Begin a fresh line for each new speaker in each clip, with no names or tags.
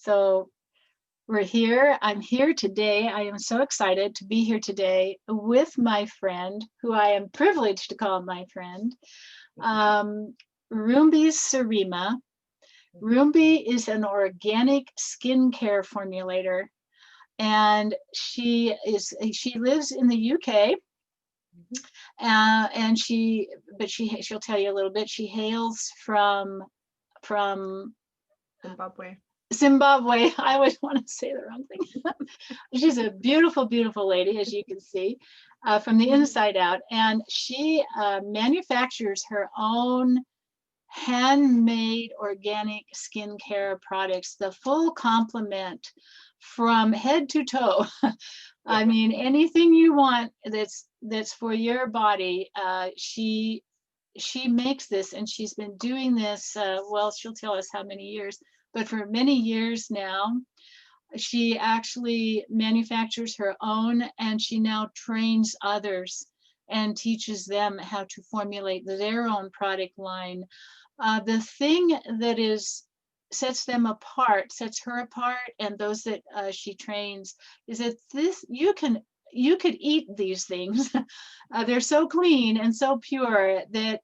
So we're here. I'm here today. I am so excited to be here today with my friend, who I am privileged to call my friend, Rumbi Serima. Rumbi is an organic skincare formulator, and she lives in the UK, and she'll tell you a little bit. She hails from Zimbabwe. I always want to say the wrong thing. She's a beautiful, beautiful lady, as you can see, from the inside out. And she manufactures her own handmade organic skincare products, the full complement from head to toe. I mean, anything you want that's for your body, she makes this, and she's been doing this, well, she'll tell us how many years, but for many years now. She actually manufactures her own, and she now trains others and teaches them how to formulate their own product line. The thing that sets them apart, sets her apart, and those that she trains, is that you could eat these things. They're so clean and so pure that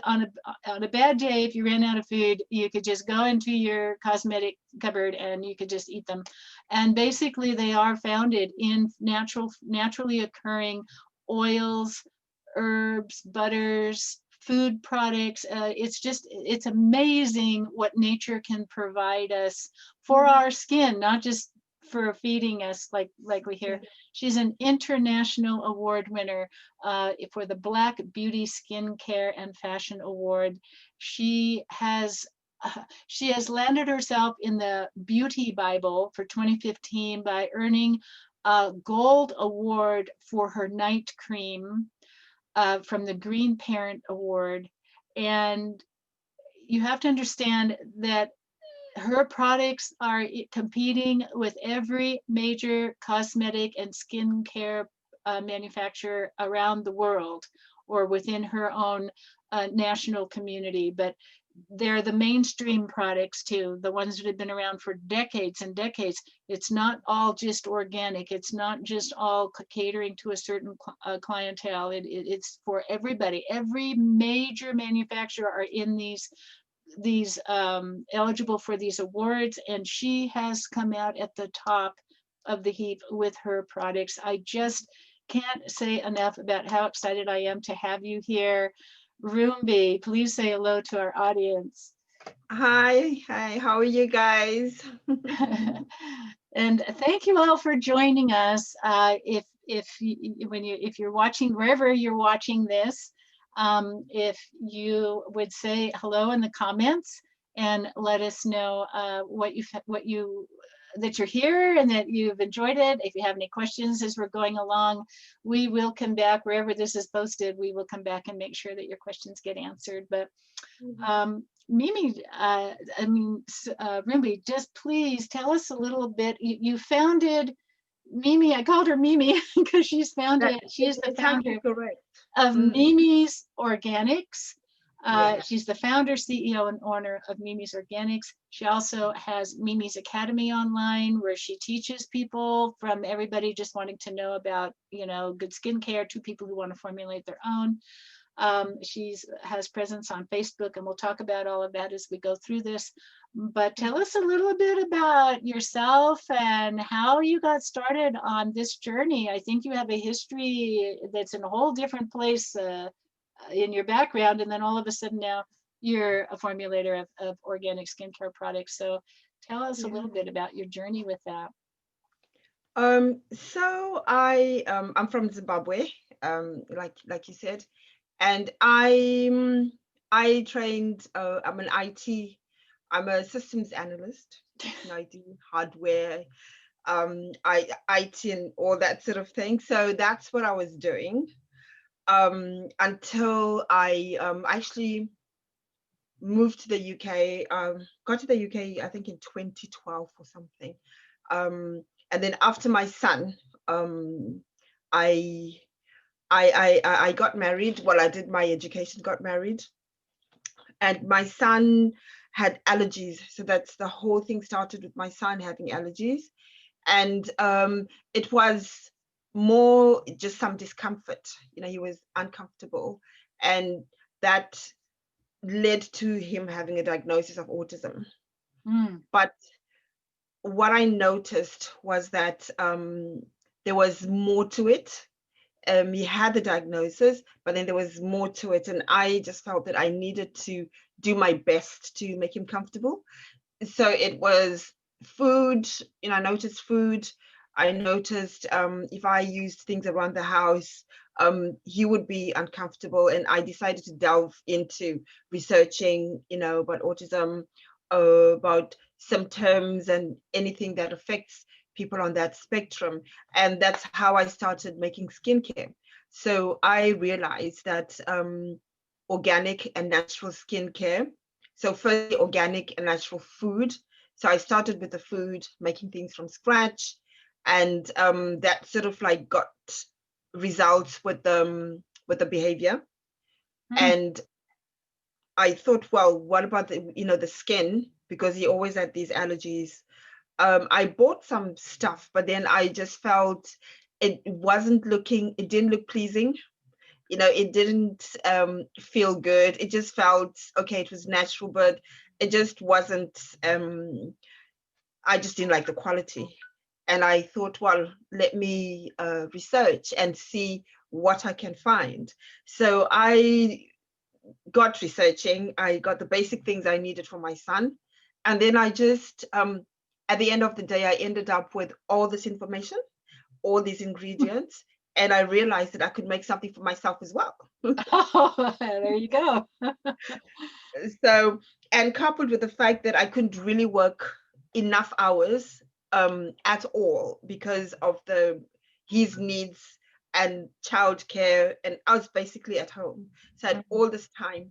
on a bad day, if you ran out of food, you could just go into your cosmetic cupboard and you could just eat them. And basically, they are founded in naturally occurring oils, herbs, butters, food products. It's amazing what nature can provide us for our skin, not just for feeding us like we hear. She's an international award winner for the Black Beauty Skincare and Fashion Award. She has landed herself in the Beauty Bible for 2015 by earning a gold award for her night cream from the Green Parent Award. And you have to understand that her products are competing with every major cosmetic and skincare manufacturer around the world, or within her own national community. But they're the mainstream products too, the ones that have been around for decades and decades. It's not all just organic. It's not just all catering to a certain clientele. It's for everybody. Every major manufacturer are in these eligible for these awards, and she has come out at the top of the heap with her products. I just can't say enough about how excited I am to have you here. Rumbi, please say hello to our audience.
Hi, how are you guys?
And thank you all for joining us. If you're watching, wherever you're watching this, if you would say hello in the comments and let us know that you're here and that you've enjoyed it. If you have any questions as we're going along, we will come back wherever this is posted. We will come back and make sure that your questions get answered. But Mimi, Rumbi, just please tell us a little bit. You founded Mimi. I called her Mimi because she's the founder of Mimi's Organics. She's the founder, CEO, and owner of Mimi's Organics. She also has Mimi's Academy online, where she teaches people, from everybody just wanting to know about, good skincare, to people who want to formulate their own. She has presence on Facebook, and we'll talk about all of that as we go through this. But tell us a little bit about yourself and how you got started on this journey. I think you have a history that's in a whole different place in your background, and then all of a sudden now you're a formulator of organic skincare products. So tell us a little bit about your journey with that.
So I'm from Zimbabwe, like you said, and I trained. I'm a systems analyst. I do hardware, IT, and all that sort of thing. So that's what I was doing. Until I actually moved to the UK, got to the UK, I think in 2012 or something. And then after my son, I got married. Well, I did my education, got married. And my son had allergies. So that's the whole thing started with my son having allergies. And it was more just some discomfort. He was uncomfortable. And that led to him having a diagnosis of autism.
Mm.
But what I noticed was that there was more to it. He had the diagnosis, but then there was more to it. And I just felt that I needed to do my best to make him comfortable. So it was food, I noticed food. I noticed if I used things around the house, he would be uncomfortable. And I decided to delve into researching, about autism, about symptoms and anything that affects people on that spectrum. And that's how I started making skincare. So I realized that organic and natural skincare. So firstly, organic and natural food. So I started with the food, making things from scratch, and that sort of like got results with the behavior.
Mm.
And I thought, well, what about the skin? Because he always had these allergies. I bought some stuff, but then I just felt it didn't look pleasing. It didn't feel good. It just felt okay. It was natural, but it just wasn't. I just didn't like the quality, and I thought, well, let me research and see what I can find. So I got researching. I got the basic things I needed for my son, and then I just at the end of the day, I ended up with all this information, all these ingredients, and I realized that I could make something for myself as well.
Oh, there you go.
So, and coupled with the fact that I couldn't really work enough hours at all because of his needs and childcare, and I was basically at home. So I had all this time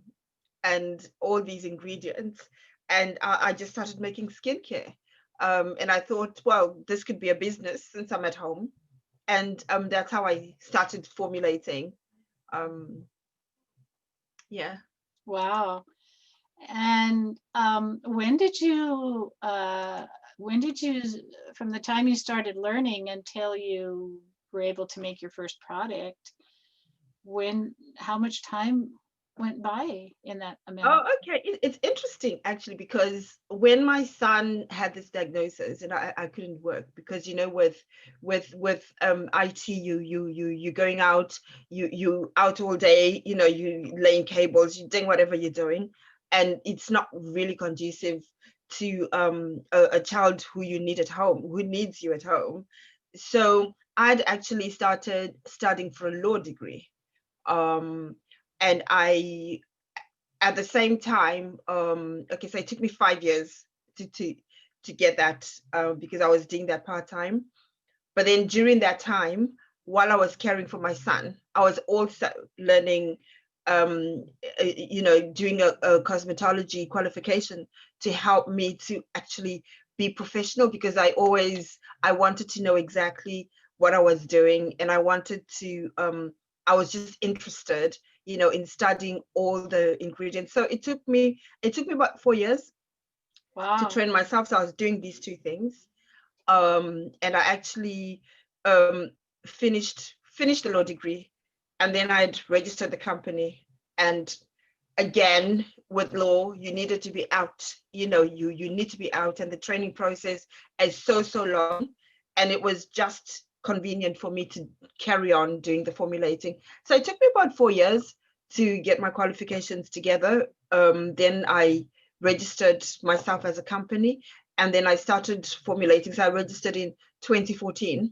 and all these ingredients, and I just started making skincare. And I thought, well, this could be a business since I'm at home, and that's how I started formulating. Um, yeah.
Wow. And when did you, from the time you started learning until you were able to make your first product, how much time went by in that amount?
Oh, okay. It's interesting actually, because when my son had this diagnosis and I couldn't work because with IT, you going out, you out all day, you laying cables, you doing whatever you're doing, and it's not really conducive to a child who you need at home, who needs you at home. So I'd actually started studying for a law degree. Um, and I at the same time, okay, so it took me 5 years to get that because I was doing that part-time. But then during that time, while I was caring for my son, I was also learning, doing a cosmetology qualification to help me to actually be professional, because I wanted to know exactly what I was doing, and I was just interested, in studying all the ingredients. So it took me about 4 years to
Wow.
train myself. So I was doing these two things. And I actually um, finished the law degree, and then I'd registered the company. And again, with law, you needed to be out. You need to be out, and the training process is so long, and it was just convenient for me to carry on doing the formulating. So it took me about 4 years to get my qualifications together. Then I registered myself as a company, and then I started formulating. So I registered in 2014,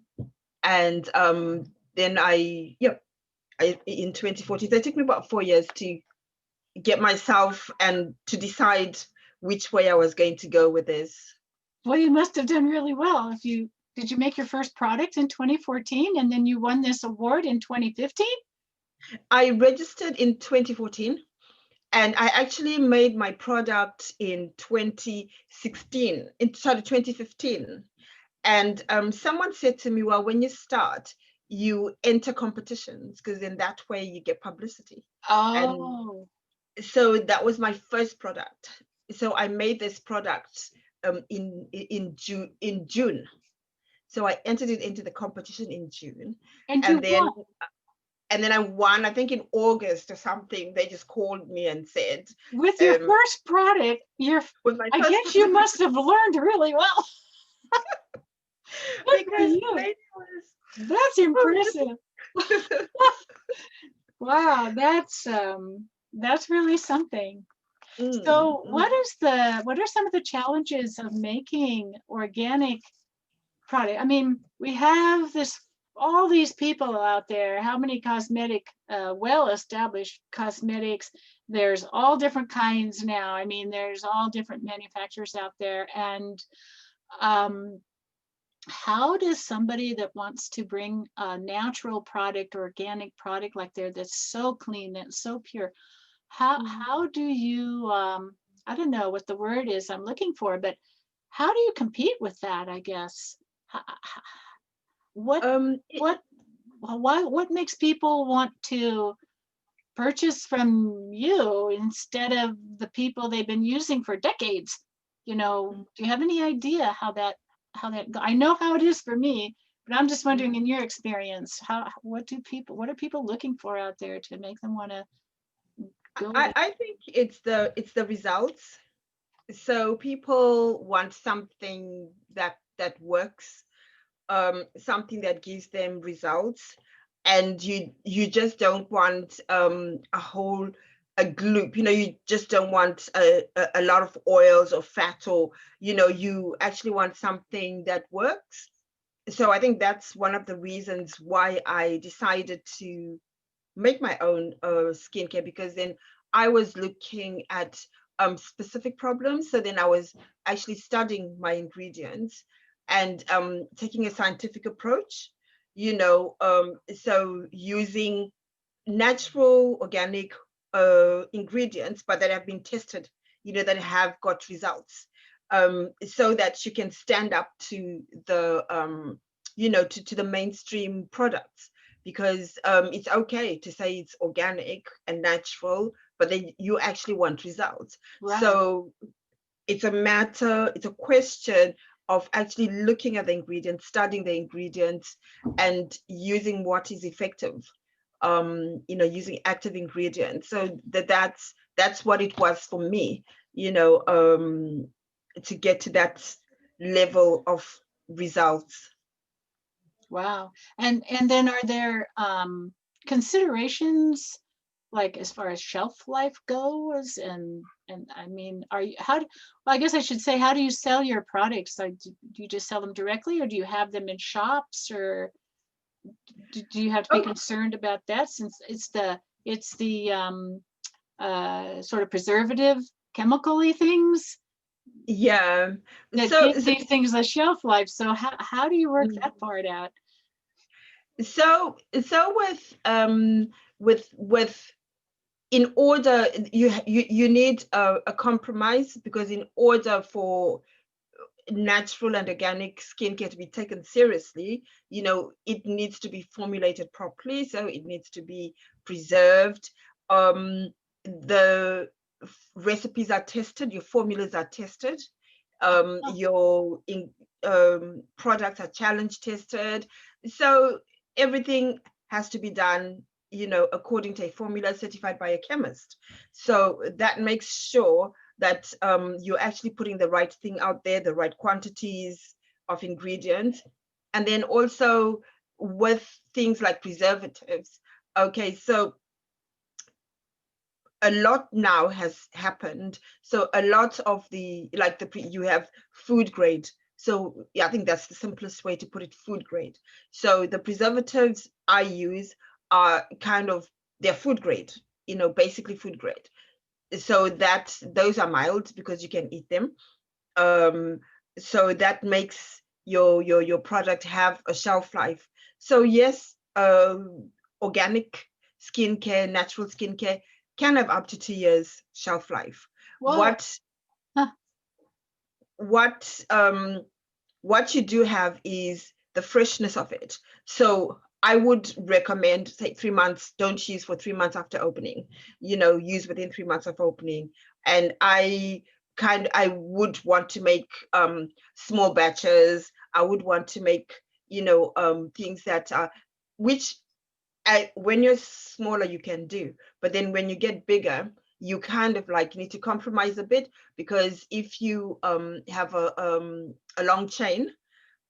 and then in 2014. So it took me about 4 years to get myself and to decide which way I was going to go with this.
Well, you must have done really well. Did you make your first product in 2014 and then you won this award in 2015?
I registered in 2014, and I actually made my product in 2016, 2015. And someone said to me, well, when you start, you enter competitions, because in that way you get publicity. And
Oh,
so that was my first product. so I made this product in June. So I entered it into the competition in June,
And you
and then
won.
I won. I think in August or something. They just called me and said,
With your first product,
with my
I
first
guess you must have learned really well. Good for
because
you.
lady was
That's impressive. Wow, that's really something. So what are some of the challenges of making organic product? I mean, we have all these people out there, how many cosmetic, well-established cosmetics, there's all different kinds now. I mean, there's all different manufacturers out there. And how does somebody that wants to bring a natural product, organic product like that's so clean, that's so pure, how do you, I don't know what the word is I'm looking for, but how do you compete with that, I guess? What what makes people want to purchase from you instead of the people they've been using for decades? You know, do you have any idea how that I know how it is for me, but I'm just wondering in your experience, what are people looking for out there to make them want to go there?
I think it's the results. So people want something that works, something that gives them results, and you just don't want a gloop. You just don't want a lot of oils or fat, or you actually want something that works. So I think that's one of the reasons why I decided to make my own skincare, because then I was looking at specific problems. So then I was actually studying my ingredients and taking a scientific approach, so using natural organic ingredients, but that have been tested, that have got results, so that you can stand up to the to the mainstream products, because it's okay to say it's organic and natural, but then you actually want results.
Right.
So it's a question of actually looking at the ingredients, studying the ingredients, and using what is effective, using active ingredients. So that's what it was for me, to get to that level of results.
Wow. And then are there considerations like as far as shelf life goes? And I mean, well, I guess I should say, how do you sell your products? Like, do you just sell them directly, or do you have them in shops, or do you have to be concerned about that, since it's the sort of preservative chemical-y things
Yeah.
that give these things a shelf life? So how do you work that part out?
So with in order, you need a compromise, because in order for natural and organic skincare to be taken seriously, it needs to be formulated properly, so it needs to be preserved. The recipes are tested, your formulas are tested, your products are challenge tested. So everything has to be done, according to a formula certified by a chemist. So that makes sure that you're actually putting the right thing out there, the right quantities of ingredients. And then also with things like preservatives. Okay, so a lot now has happened. So a lot of you have food grade. So yeah, I think that's the simplest way to put it, food grade. So the preservatives I use are they're food grade, basically food grade. So those are mild because you can eat them. So that makes your product have a shelf life. So yes, organic skincare, natural skincare can have up to 2 years shelf life.
Whoa.
What you do have is the freshness of it. So I would recommend, say, 3 months. Don't use for 3 months after opening. Use within 3 months of opening. And I I would want to make small batches. I would want to make, things that are, which when you're smaller you can do, but then when you get bigger, you kind of like need to compromise a bit, because if you have a long chain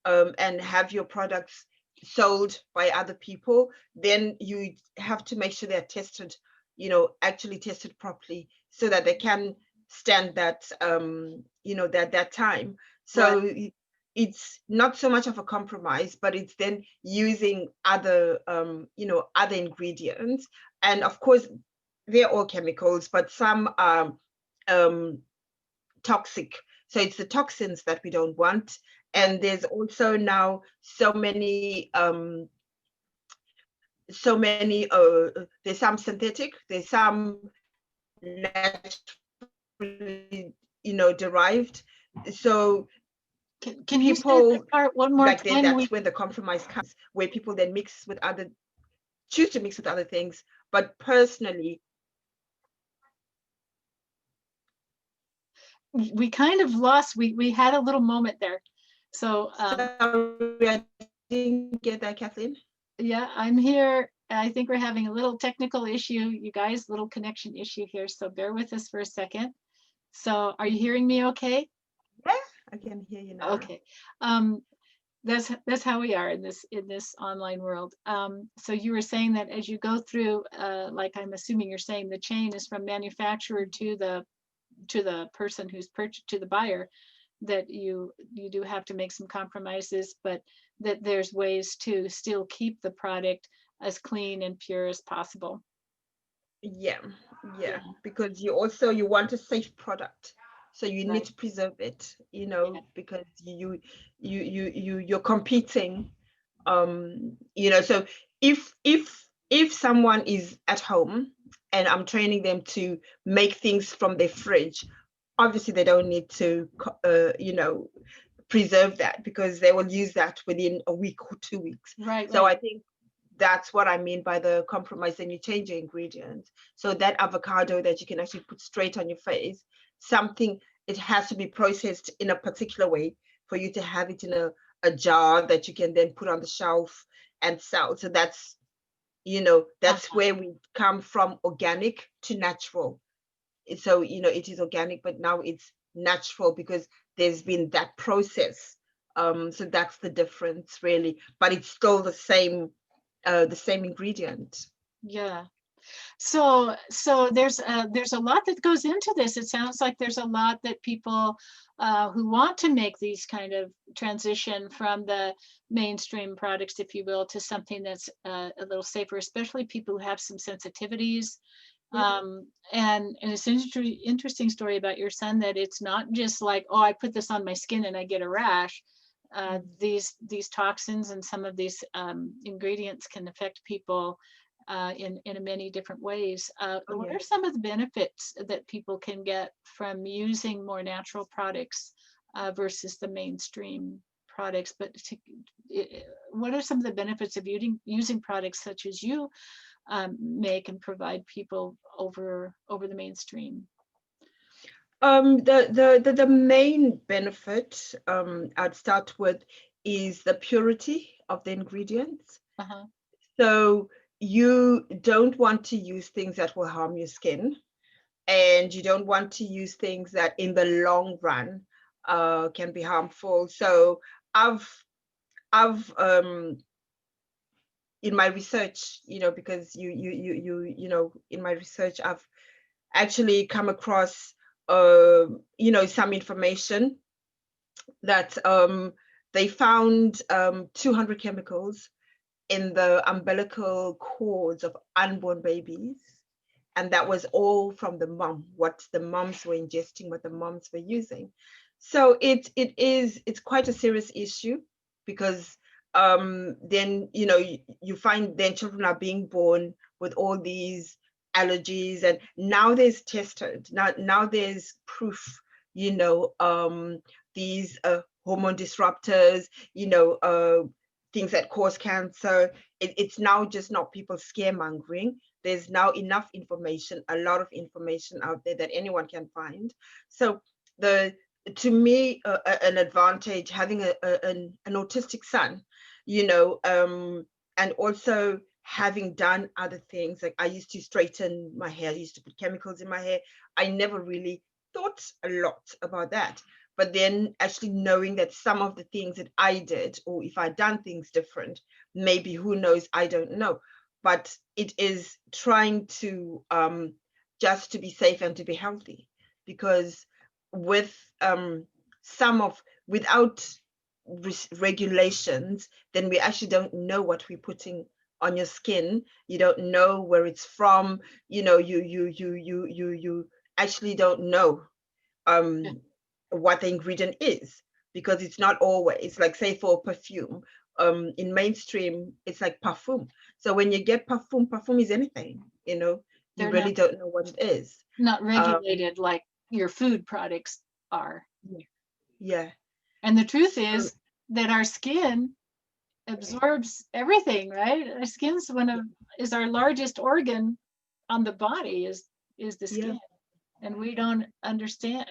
and have your products sold by other people, then you have to make sure they're tested, actually tested properly, so that they can stand that, that time. So it's not so much of a compromise, but it's then using other, other ingredients. And of course, they're all chemicals, but some are toxic. So it's the toxins that we don't want. And there's also now so many, there's some synthetic, there's some naturally, derived. So
can you say that part one more
like
time?
that's when the compromise comes, where people then choose to mix with other things. But personally,
we kind of lost, we had a little moment there. So
sorry, I didn't get that, Kathleen.
yeah, I'm here. I think we're having a little technical issue, you guys, little connection issue here. So bear with us for a second. So are you hearing me okay?
Yeah, I can hear you now.
Okay. That's how we are in this online world. So you were saying that as you go through, like I'm assuming you're saying the chain is from manufacturer to the person who's purchased, to the buyer, that you do have to make some compromises, but that there's ways to still keep the product as clean and pure as possible.
Yeah, because you want a safe product, so you need to preserve it, because you're competing, so if someone is at home and I'm training them to make things from their fridge, obviously they don't need to preserve that, because they will use that within a week or 2 weeks. So I think that's what I mean by the compromise. Then you change your ingredients. So that avocado that you can actually put straight on your face, it has to be processed in a particular way for you to have it in a jar that you can then put on the shelf and sell. So that's where we come from, organic to natural. So it is organic, but now it's natural because there's been that process. So that's the difference, really, but it's still the same ingredient.
Yeah. So there's a lot that goes into this. It sounds like there's a lot that people who want to make these kind of transition from the mainstream products, if you will, to something that's a little safer, especially people who have some sensitivities. And it's an interesting story about your son, that it's not just like, oh, I put this on my skin and I get a rash. These toxins and some of these ingredients can affect people in many different ways. What are some of the benefits that people can get from using more natural products versus the mainstream products? But what are some of the benefits of using products such as you make and provide people over the mainstream?
The main benefit I'd start with is the purity of the ingredients. So you don't want to use things that will harm your skin, and you don't want to use things that in the long run can be harmful. So I've in my research, because in my research, I've actually come across some information that they found 200 chemicals in the umbilical cords of unborn babies, and that was all from the mom, what the moms were ingesting, what the moms were using. So it's quite a serious issue, because then you find then children are being born with all these allergies, and now there's proof, these hormone disruptors, things that cause cancer. It's now just not people scaremongering. There's now enough information, a lot of information out there that anyone can find. So to me, an advantage having an autistic son, you know, and also having done other things. Like I used to straighten my hair, I used to put chemicals in my hair. I never really thought a lot about that. But then actually knowing that some of the things that I did, or if I'd done things different, maybe, who knows, I don't know. But it is trying to just to be safe and to be healthy, because with some of without regulations, then we actually don't know what we're putting on your skin. You don't know where it's from. You know, you actually don't know what the ingredient is, because it's not always like, say, for perfume, in mainstream it's like parfum. So when you get parfum is anything, you know, you
They're
really don't know what it is.
not regulated like your food products are.
Yeah.
And the truth
So,
is that our skin absorbs everything, right? Our skin's is our largest organ on the body, is the
yeah,
skin. And we don't understand,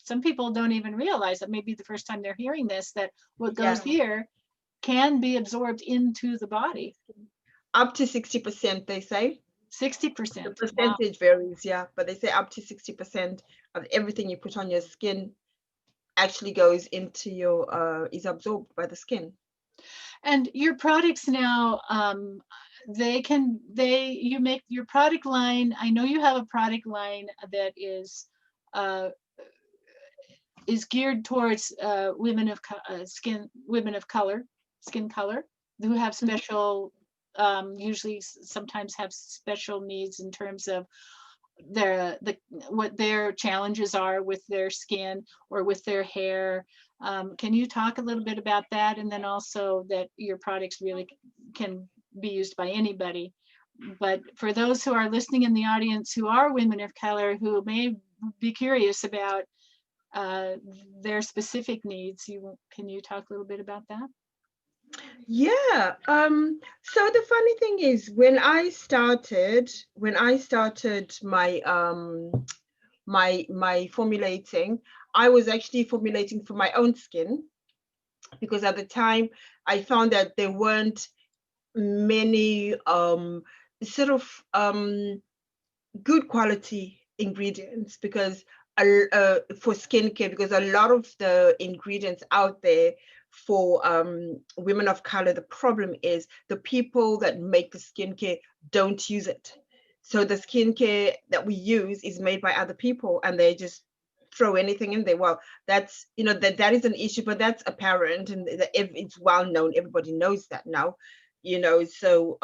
some people don't even realize that, maybe the first time they're hearing this, that what goes
yeah.
here can be absorbed into the body.
Up to 60%, they say. The
60%. Wow.
percentage varies, yeah, but they say up to 60% of everything you put on your skin actually goes into your is absorbed by the skin.
And your products now, you make your product line. I know you have a product line that uh, is geared towards women of skin color, who have special, usually sometimes have special needs in terms of what their challenges are with their skin or with their hair. Can you talk a little bit about that? And then also that your products really can be used by anybody. But for those who are listening in the audience who are women of color, who may be curious about their specific needs, can you talk a little bit about that?
Yeah. So the funny thing is, when I started my formulating, I was actually formulating for my own skin, because at the time I found that there weren't many sort of good quality ingredients, because for skincare, because a lot of the ingredients out there for women of color, the problem is the people that make the skincare don't use it. So the skincare that we use is made by other people, and they just throw anything in there. Well, that's, you know, that is an issue, but that's apparent, and it's well known. Everybody knows that now, you know. So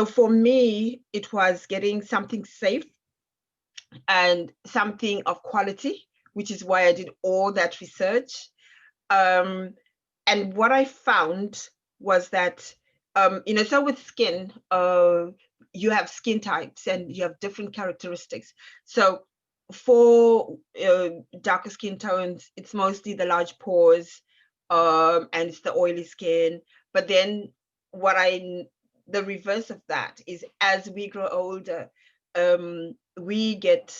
for me, it was getting something safe and something of quality, which is why I did all that research. And what I found was that, you know, so with skin, you have skin types and you have different characteristics. So for darker skin tones, it's mostly the large pores, and it's the oily skin. But then the reverse of that is, as we grow older, we get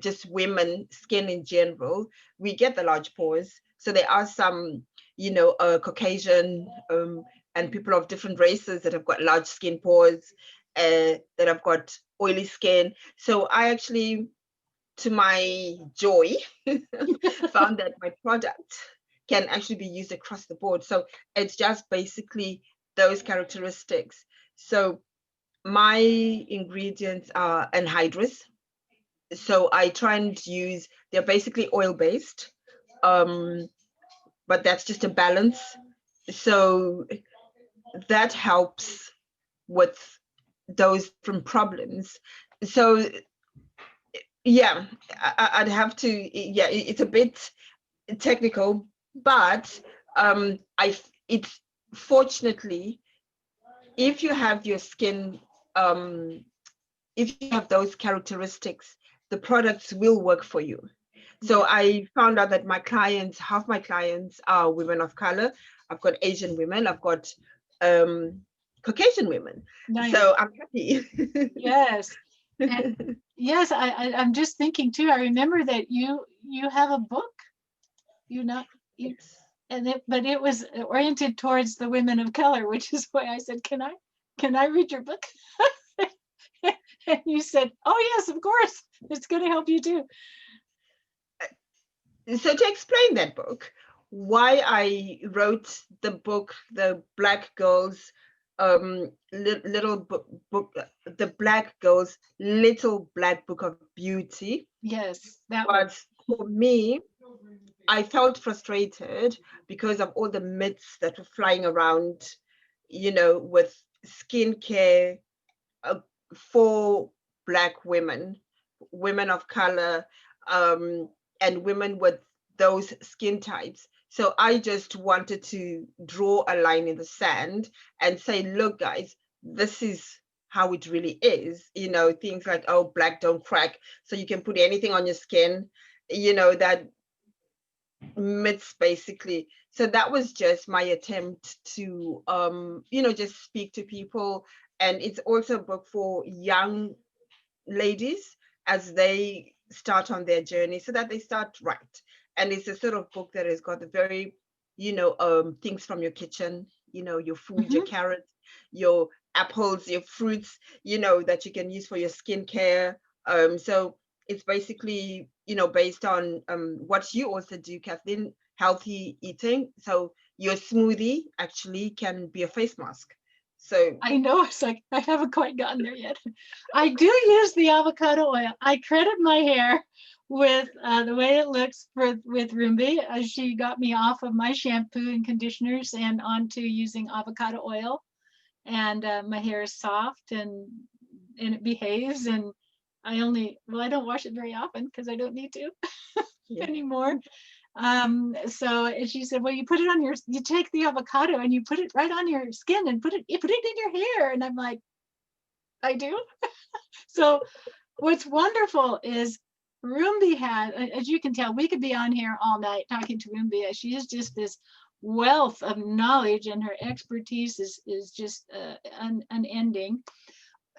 just women skin in general, we get the large pores. So there are some, you know, Caucasian and people of different races that have got large skin pores, that have got oily skin. So I actually, to my joy, found that my product can actually be used across the board. So it's just basically those characteristics. So my ingredients are anhydrous. So I try and use, they're basically oil based, but that's just a balance. So that helps with those different problems. So yeah, I'd have to, yeah, it's a bit technical, but it's fortunately, if you have your skin, if you have those characteristics, the products will work for you. So I found out that half my clients are women of color. I've got Asian women, I've got Caucasian women.
Nice.
So I'm happy.
Yes. And yes, I'm just thinking too. I remember that you have a book, you know, you,
Yes.
and but it was oriented towards the women of color, which is why I said, can I read your book? And you said, oh yes, of course, it's going to help you too.
So to explain that book, why I wrote the book, the Black Girls, little book, the Black Girls Little Black Book of Beauty,
Yes, that one.
was for me, I felt frustrated because of all the myths that were flying around, with skincare, uh, for Black women, women of color, um, and women with those skin types. So I just wanted to draw a line in the sand and say, look, guys, this is how it really is. Things like, oh, black don't crack, so you can put anything on your skin, that myths basically. So that was just my attempt to just speak to people. And it's also a book for young ladies as they start on their journey, so that they start right. And it's a sort of book that has got the very things from your kitchen, your food, your
Mhm.
carrots, your apples, your fruits, that you can use for your skincare. So it's basically based on what you also do, Kathleen, healthy eating. So your smoothie actually can be a face mask. So
I know, it's like I haven't quite gotten there yet. I do use the avocado oil. I credit my hair with the way it looks with Rumbi. She got me off of my shampoo and conditioners and onto using avocado oil. And my hair is soft and it behaves. And I don't wash it very often because I don't need to
yeah.
anymore. So she said, well, you take the avocado and you put it right on your skin and you put it in your hair. And I'm like, I do. So what's wonderful is Rumbi had, as you can tell, we could be on here all night talking to Rumbi. She is just this wealth of knowledge, and her expertise is just unending.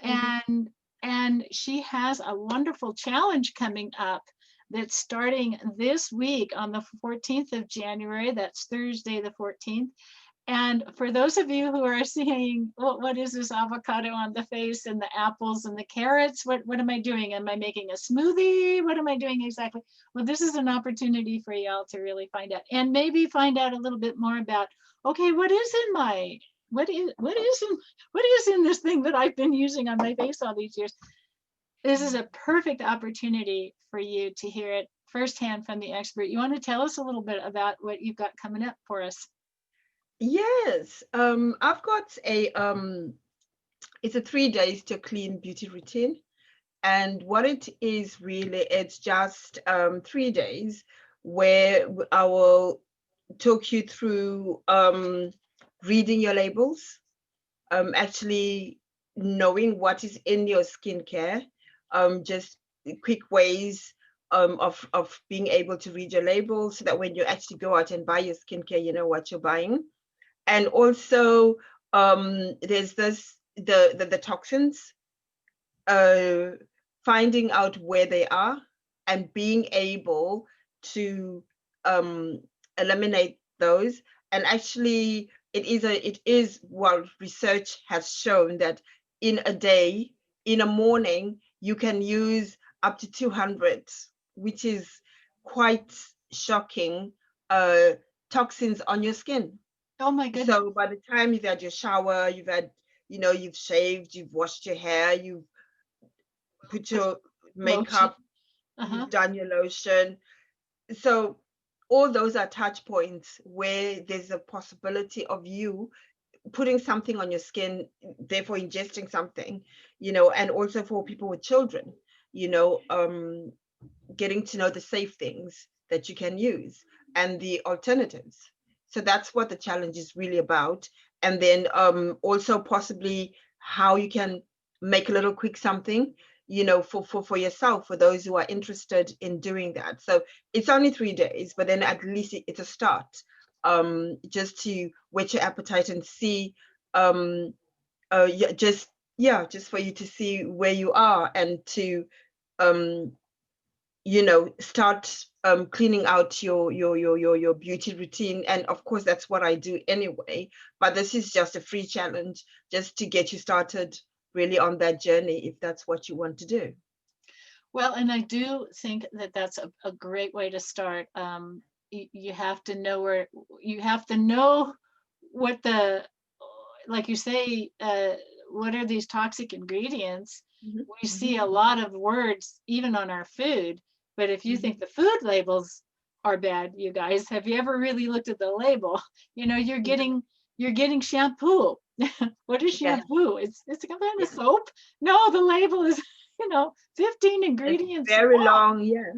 Mhm.
And she has a wonderful challenge coming up that's starting this week on the 14th of January. That's Thursday the 14th. And for those of you who are seeing, what is this avocado on the face and the apples and the carrots? What am I doing? Am I making a smoothie? What am I doing exactly? Well, this is an opportunity for y'all to really find out, and maybe find out a little bit more about, okay, what is in this thing that I've been using on my face all these years? This is a perfect opportunity for you to hear it firsthand from the expert. You want to tell us a little bit about what you've got coming up for us?
Yes, I've got it's a 3 days to clean beauty routine. And what it is really, it's just 3 days where I will talk you through reading your labels, actually knowing what is in your skincare, just quick ways of being able to read your labels so that when you actually go out and buy your skincare, you know what you're buying. And also there's the toxins, uh, finding out where they are and being able to um, eliminate those. And actually, it is what research has shown, that in a day, in a morning, you can use up to 200, which is quite shocking, uh, toxins on your skin.
Oh my goodness.
So by the time you've had your shower, you've shaved, you've washed your hair, you've put your
Lotion.
makeup,
Uh-huh.
you've done your lotion. So all those are touch points where there's a possibility of you putting something on your skin, therefore ingesting something, and also for people with children, you know, um, getting to know the safe things that you can use and the alternatives. So that's what the challenge is really about. And then also possibly how you can make a little quick something, for yourself, for those who are interested in doing that. So it's only 3 days, but then at least it's a start, just to whet your appetite and see, just yeah, just for you to see where you are and to you know, start cleaning out your beauty routine. And of course, that's what I do anyway. But this is just a free challenge just to get you started really on that journey, if that's what you want to do.
Well, and I do think that that's a great way to start. You have to know where, you have to know what the, like you say, what are these toxic ingredients?
Mhm,
We see
mhm,
a lot of words even on our food, but if you
mhm.
think the food labels are bad, you guys, have you ever really looked at the label? You know, you're getting shampoo. What is
Yes,
shampoo? It's a kind of
yes.
soap. No, the label is, 15
It's
ingredients.
very long, yeah.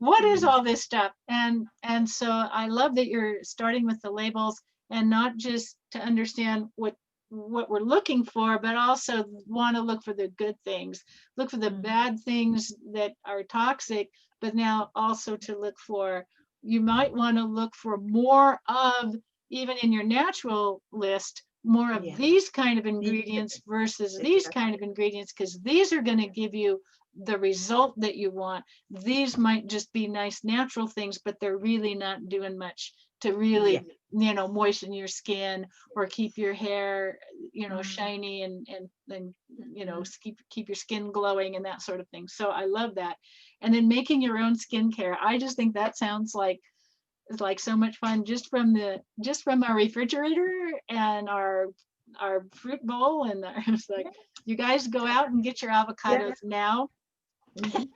What is
Mhm.
all this stuff? And so I love that you're starting with the labels, and not just to understand what we're looking for, but also want to look for the good things, look for the
Mhm.
bad things that are toxic, but now also to look for, you might want to look for more of, even in your natural list, more of
Yeah,
these kind of
these
ingredients versus these kind
exactly.
of ingredients, because these are going to give you the result that you want. These might just be nice natural things, but they're really not doing much to
Yeah.
really, moisten your skin or keep your hair,
Mm,
shiny, and
mm.
keep your skin glowing and that sort of thing. So I love that. And then making your own skincare. I just think that sounds like, is like so much fun, just from our refrigerator and our fruit bowl, and it's like,
Yeah,
you guys go out and get your
yeah.
avocados now.
Mhm.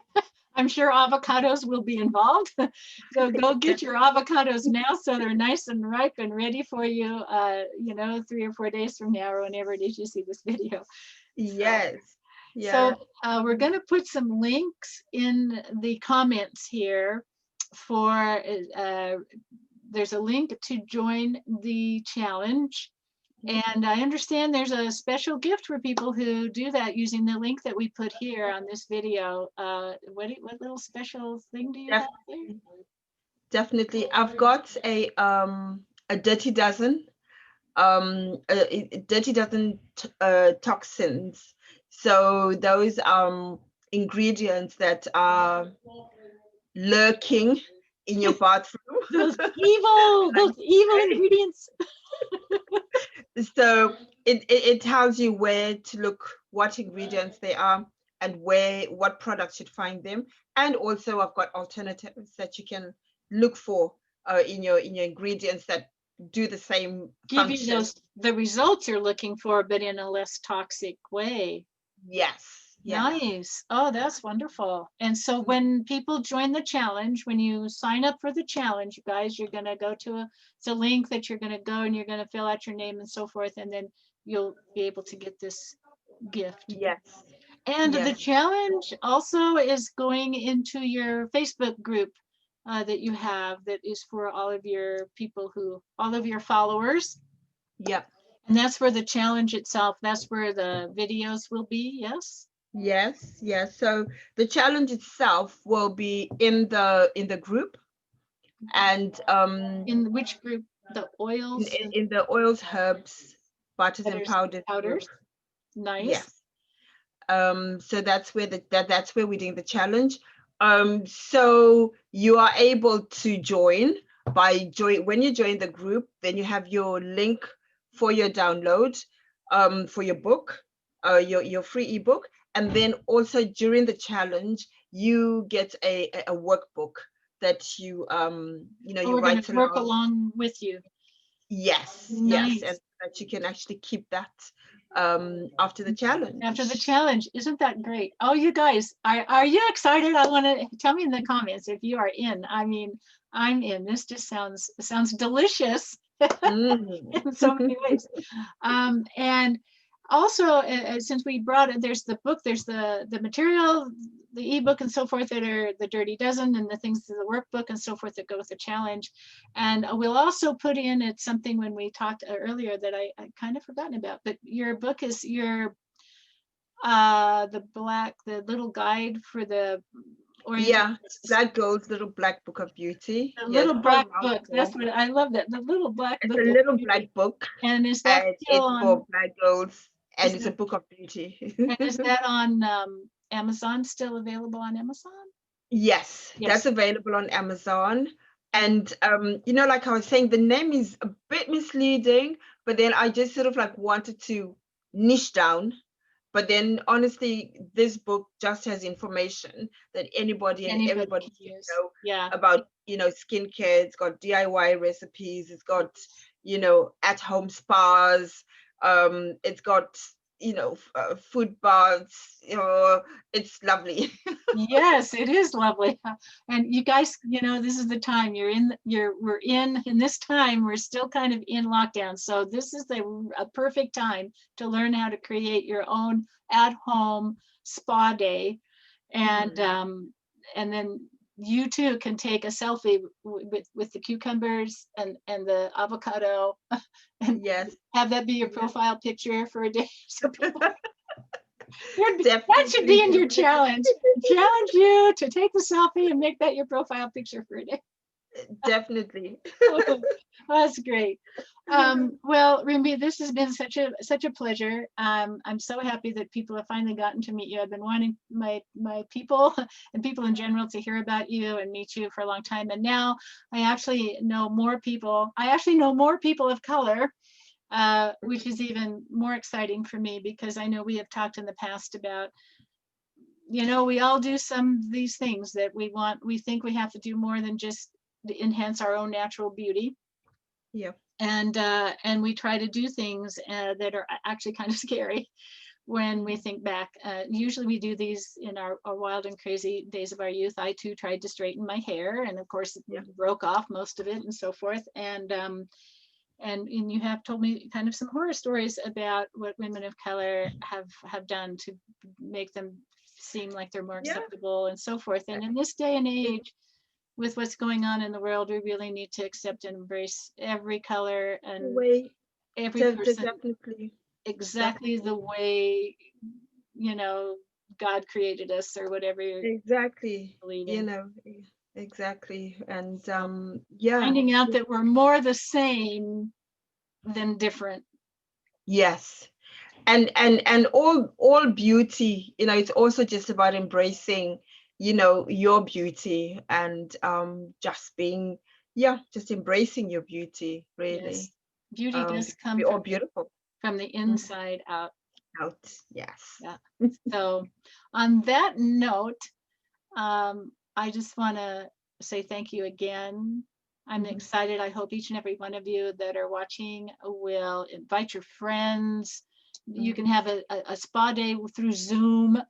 I'm sure avocados will be involved. So go get your avocados now so they're nice and ripe and ready for you, 3 or 4 days from now, or whenever it is you see this video. So,
Yes.
so
Yeah.
we're going to put some links in the comments here for, there's a link to join the challenge.
Mhm.
And I understand there's a special gift for people who do that using the link that we put here on this video. What little special thing do you have there?
Definitely. Definitely. I've got a dirty dozen dirty dozen toxins. So those ingredients that are lurking in your bathroom.
Those evil ingredients.
So it tells you where to look, what ingredients they are, and what products you'd find them. And also I've got alternatives that you can look for in your ingredients that do the same
Give you
function.
the results you're looking for, but in a less toxic way.
Yes, yes.
Nice. Oh, that's wonderful. And so
Mm,
when people join the challenge, when you sign up for the challenge, you guys, you're going to go to it's a link that you're going to go, and you're going to fill out your name and so forth. And then you'll be able to get this gift.
yes,
And the
yes,
challenge also is going into your Facebook group that you have, that is for all of your all of your followers.
yep,
And that's where the challenge itself, that's where the videos will be. Yes.
yes, yes. So the challenge itself will be in the group, and
In which group? The
in,
oils
in
and
in the oils, herbs, butters, and
butters,
powders group.
powders. Nice.
Yes. So that's where that's where we're doing the challenge. So you are able to join when you join the group, then you have your link for your download, for your book, your free ebook, and then also during the challenge, you get a workbook that
Oh,
you
we're going to
write
work
along.
along with you.
Yes, yes, and
Nice.
that you can actually keep that after the
After the
challenge.
challenge. Isn't that great? Oh, you guys, are you excited? I want to tell me in the comments if you are in. I mean, I'm in. This just sounds delicious
Mm.
in so many ways. And also, since we brought it, there's the book, there's the material, the ebook and so forth, that are the Dirty Dozen, and the things, the workbook and so forth that go with the challenge. And we'll also put in, it's something when we talked earlier that I kind of forgotten about, but your book is your the little guide for the oriented,
Yeah, Black Girl's Little Black Book of Beauty.
the
Yeah, it's
little
for a
black book. That's
mouthful.
what I love, that the little black
It's
book
a
of
little
beauty.
black book,
And is that
and
still
it's
on?
for black girls and it's a book of beauty.
And is that on Amazon, still available on Amazon?
Yes,
Yes.
that's available on Amazon. And you know, like I was saying, the name is a bit misleading, but then I just sort of like wanted to niche down. But then honestly, this book just has information that anybody and everybody
can
should
use.
know
Yeah.
about, you know, skincare. It's got DIY recipes, it's got, you know, at-home spas, it's got, you know, food baths, you know, it's lovely.
Yes, it is lovely. And you guys, you know, this is the time we're in this time, we're still kind of in lockdown. So this is a perfect time to learn how to create your own at-home spa day. And then you too can take a selfie with the cucumbers and the avocado and
Yes.
have that be your profile picture for a day. So
Definitely,
that should be in your
definitely.
challenge. Challenge you to take the selfie and make that your profile picture for a day.
Definitely.
That's great. Well, Rumbi, this has been such a pleasure. I'm so happy that people have finally gotten to meet you. I've been wanting my people and people in general to hear about you and meet you for a long time. And now I actually know more people. I actually know more people of color, which is even more exciting for me, because I know we have talked in the past about, you know, we all do some of these things that we think we have to do more than just enhance our own natural beauty.
Yeah.
And we try to do things that are actually kind of scary when we think back. Usually we do these in our wild and crazy days of our youth. I too tried to straighten my hair, and of course it broke off most of it and so forth. And you have told me kind of some horror stories about what women of color have done to make them seem like they're more acceptable and so forth. And in this day and age, with what's going on in the world, we really need to accept and embrace every color and every person exactly the way, you know, God created us, or whatever you believe in.
You know, exactly. And
Finding out that we're more the same than different.
Yes. And all beauty, you know, it's also just about embracing, you know, your beauty, and just being, just embracing your beauty, really.
Yes. Beauty does come
we're all beautiful
from the inside out.
Yes.
Yeah. So on that note, I just want to say thank you again. I'm excited. I hope each and every one of you that are watching will invite your friends. You can have a spa day through Zoom.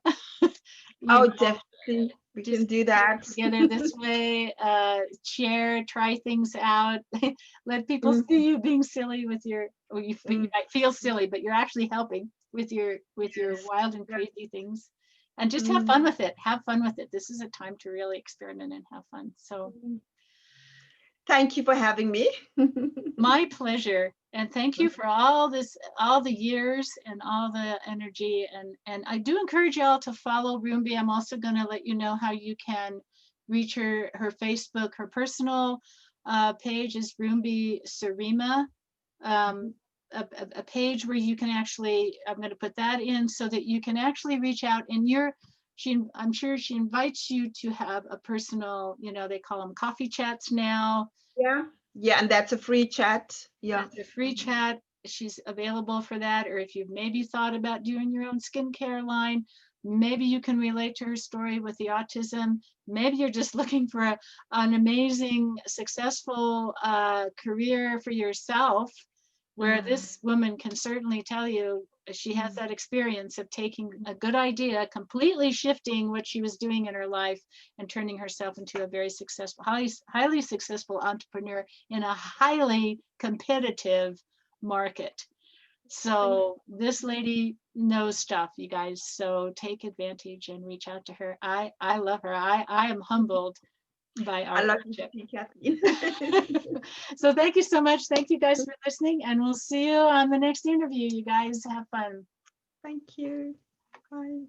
Definitely. We can do that
together this way. Share, try things out. Let people see you being silly with your, or you might feel silly, but you're actually helping with your wild and crazy things. And just have fun with it. Have fun with it. This is a time to really experiment and have fun. So
thank you for having me.
my pleasure. And thank you for all the years and all the energy. And I do encourage y'all to follow Rumbi. I'm also going to let you know how you can reach her Facebook. Her personal page is Rumbi Serima. A page where you can actually, I'm going to put that in so that you can actually reach out, and I'm sure she invites you to have a personal, you know, they call them coffee chats now.
Yeah, and that's a free chat.
That's a free chat. She's available for that. Or if you've maybe thought about doing your own skincare line, maybe you can relate to her story with the autism. Maybe you're just looking for an amazing, successful career for yourself, where this woman can certainly tell you she has that experience of taking a good idea, completely shifting what she was doing in her life, and turning herself into a very successful, highly successful entrepreneur in a highly competitive market. So this lady knows stuff, you guys. So take advantage and reach out to her. I love her. I am humbled by our friendship.
Kathleen.
So thank you so much. Thank you guys for listening, and we'll see you on the next interview. You guys have fun.
Thank you. Bye.